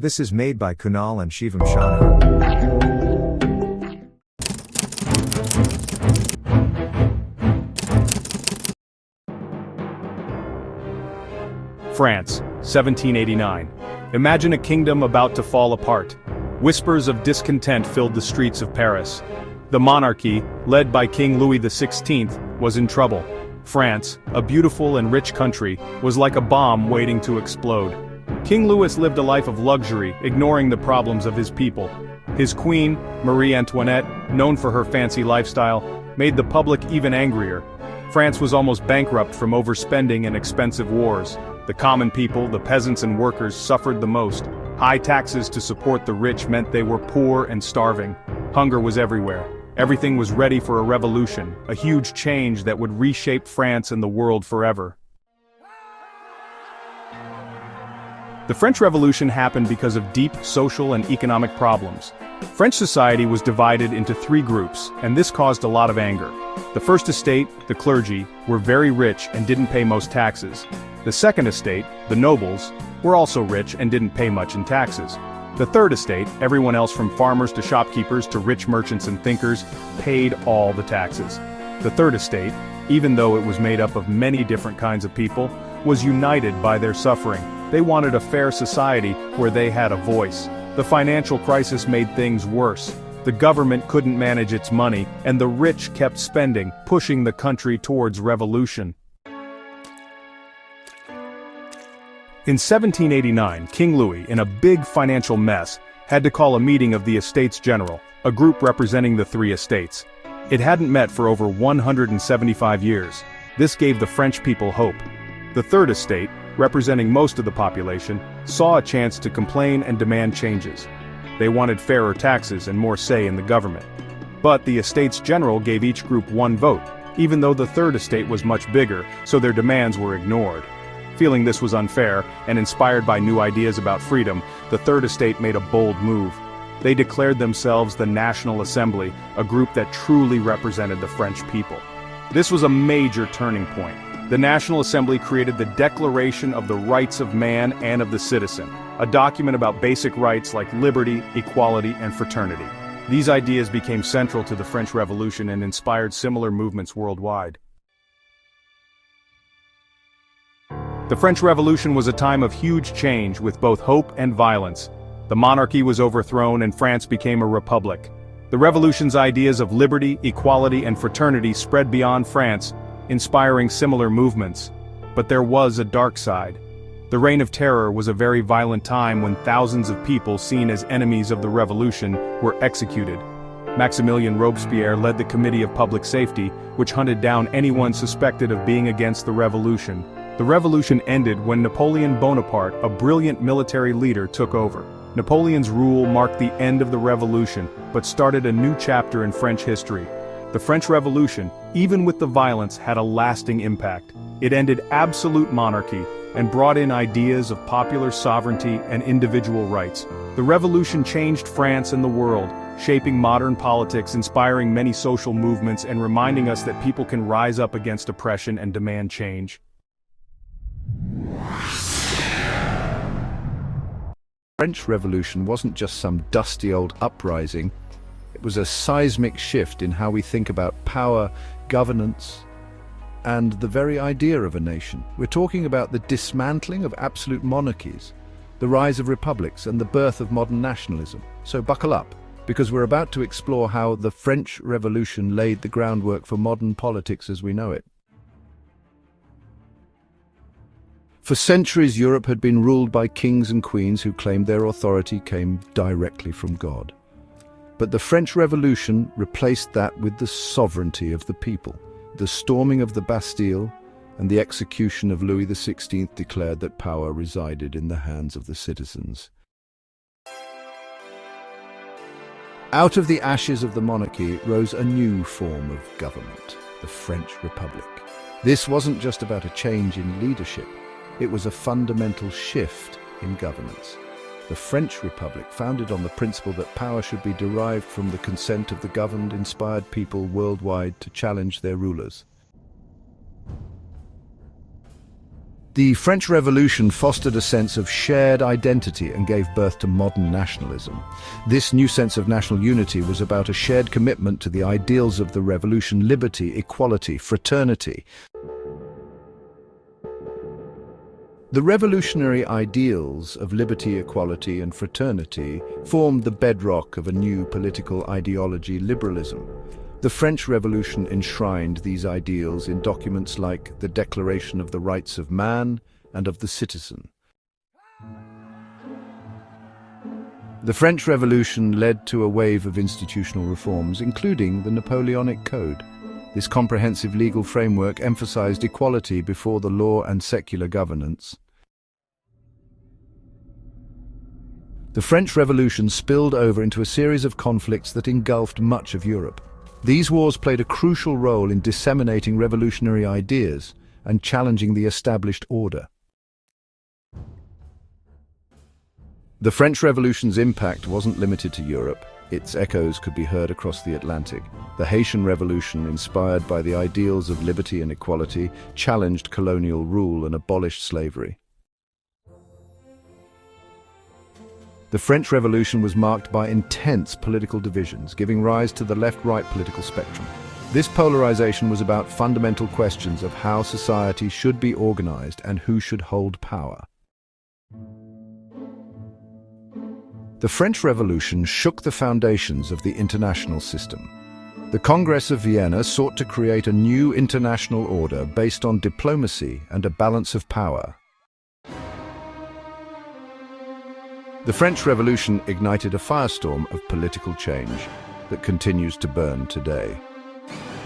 This is made by Kunal and Shivam Shanu. France, 1789. Imagine a kingdom about to fall apart. Whispers of discontent filled the streets of Paris. The monarchy, led by King Louis XVI, was in trouble. France, a beautiful and rich country, was like a bomb waiting to explode. King Louis lived a life of luxury, ignoring the problems of his people. His queen, Marie Antoinette, known for her fancy lifestyle, made the public even angrier. France was almost bankrupt from overspending and expensive wars. The common people, the peasants and workers, suffered the most. High taxes to support the rich meant they were poor and starving. Hunger was everywhere. Everything was ready for a revolution, a huge change that would reshape France and the world forever. The French Revolution happened because of deep social and economic problems. French society was divided into three groups, and this caused a lot of anger. The first estate, the clergy, were very rich and didn't pay most taxes. The second estate, the nobles, were also rich and didn't pay much in taxes. The third estate, everyone else from farmers to shopkeepers to rich merchants and thinkers, paid all the taxes. The third estate, even though it was made up of many different kinds of people, was united by their suffering. They wanted a fair society where they had a voice. The financial crisis made things worse. The government couldn't manage its money, and the rich kept spending, pushing the country towards revolution. In 1789, King Louis, in a big financial mess, had to call a meeting of the Estates General, a group representing the three estates. It hadn't met for over 175 years. This gave the French people hope. The third estate, representing most of the population, saw a chance to complain and demand changes. They wanted fairer taxes and more say in the government. But the Estates General gave each group one vote, even though the third estate was much bigger, so their demands were ignored. Feeling this was unfair, and inspired by new ideas about freedom, the Third Estate made a bold move. They declared themselves the National Assembly, a group that truly represented the French people. This was a major turning point. The National Assembly created the Declaration of the Rights of Man and of the Citizen, a document about basic rights like liberty, equality, and fraternity. These ideas became central to the French Revolution and inspired similar movements worldwide. The French Revolution was a time of huge change with both hope and violence. The monarchy was overthrown and France became a republic. The revolution's ideas of liberty, equality, and fraternity spread beyond France, inspiring similar movements. But there was a dark side. The Reign of Terror was a very violent time when thousands of people seen as enemies of the revolution were executed. Maximilien Robespierre led the Committee of Public Safety, which hunted down anyone suspected of being against the revolution. The revolution ended when Napoleon Bonaparte, a brilliant military leader, took over. Napoleon's rule marked the end of the revolution, but started a new chapter in French history. The French Revolution, even with the violence, had a lasting impact. It ended absolute monarchy and brought in ideas of popular sovereignty and individual rights. The revolution changed France and the world, shaping modern politics, inspiring many social movements, and reminding us that people can rise up against oppression and demand change. The French Revolution wasn't just some dusty old uprising. It was a seismic shift in how we think about power, governance, and the very idea of a nation. We're talking about the dismantling of absolute monarchies, the rise of republics, and the birth of modern nationalism. So buckle up, because we're about to explore how the French Revolution laid the groundwork for modern politics as we know it. For centuries, Europe had been ruled by kings and queens who claimed their authority came directly from God. But the French Revolution replaced that with the sovereignty of the people. The storming of the Bastille and the execution of Louis XVI declared that power resided in the hands of the citizens. Out of the ashes of the monarchy rose a new form of government, the French Republic. This wasn't just about a change in leadership. It was a fundamental shift in governance. The French Republic, founded on the principle that power should be derived from the consent of the governed, inspired people worldwide to challenge their rulers. The French Revolution fostered a sense of shared identity and gave birth to modern nationalism. This new sense of national unity was about a shared commitment to the ideals of the revolution: liberty, equality, fraternity. The revolutionary ideals of liberty, equality, and fraternity formed the bedrock of a new political ideology: liberalism. The French Revolution enshrined these ideals in documents like the Declaration of the Rights of Man and of the Citizen. The French Revolution led to a wave of institutional reforms, including the Napoleonic Code. This comprehensive legal framework emphasized equality before the law and secular governance. The French Revolution spilled over into a series of conflicts that engulfed much of Europe. These wars played a crucial role in disseminating revolutionary ideas and challenging the established order. The French Revolution's impact wasn't limited to Europe. Its echoes could be heard across the Atlantic. The Haitian Revolution, inspired by the ideals of liberty and equality, challenged colonial rule and abolished slavery. The French Revolution was marked by intense political divisions, giving rise to the left-right political spectrum. This polarization was about fundamental questions of how society should be organized and who should hold power. The French Revolution shook the foundations of the international system. The Congress of Vienna sought to create a new international order based on diplomacy and a balance of power. The French Revolution ignited a firestorm of political change that continues to burn today.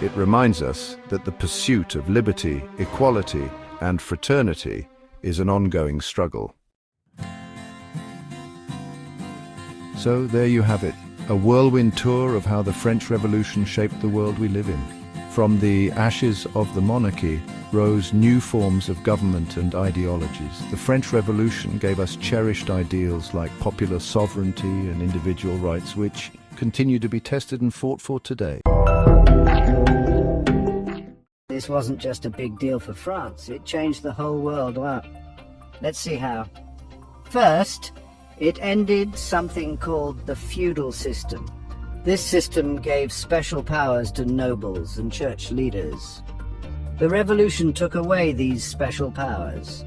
It reminds us that the pursuit of liberty, equality, and fraternity is an ongoing struggle. So there you have it, a whirlwind tour of how the French Revolution shaped the world we live in. From the ashes of the monarchy rose new forms of government and ideologies. The French Revolution gave us cherished ideals like popular sovereignty and individual rights, which continue to be tested and fought for today. This wasn't just a big deal for France, it changed the whole world. Wow. Let's see how. First, it ended something called the feudal system. This system gave special powers to nobles and church leaders. The revolution took away these special powers.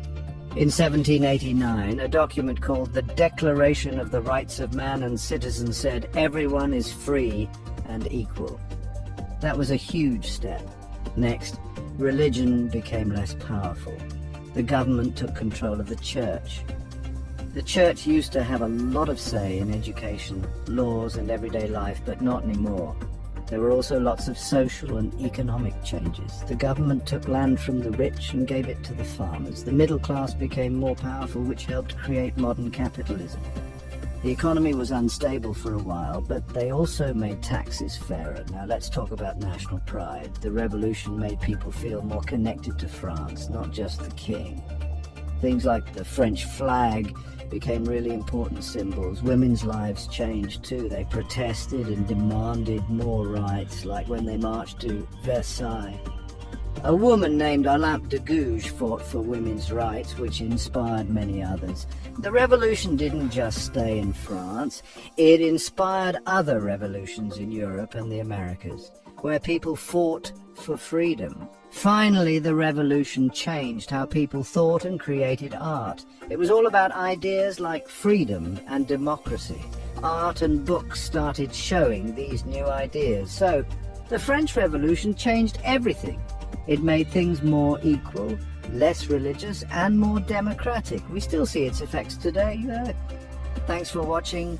In 1789, a document called the Declaration of the Rights of Man and Citizen said everyone is free and equal. That was a huge step. Next, religion became less powerful. The government took control of the church. The church used to have a lot of say in education, laws, and everyday life, but not anymore. There were also lots of social and economic changes. The government took land from the rich and gave it to the farmers. The middle class became more powerful, which helped create modern capitalism. The economy was unstable for a while, but they also made taxes fairer. Now let's talk about national pride. The revolution made people feel more connected to France, not just the king. Things like the French flag became really important symbols. Women's lives changed too. They protested and demanded more rights, like when they marched to Versailles. A woman named Olympe de Gouges fought for women's rights, which inspired many others. The revolution didn't just stay in France. It inspired other revolutions in Europe and the Americas, where people fought for freedom. Finally, the revolution changed how people thought and created art. It was all about ideas like freedom and democracy. Art and books started showing these new ideas. So, the French Revolution changed everything. It made things more equal, less religious, and more democratic. We still see its effects today. Thanks for watching.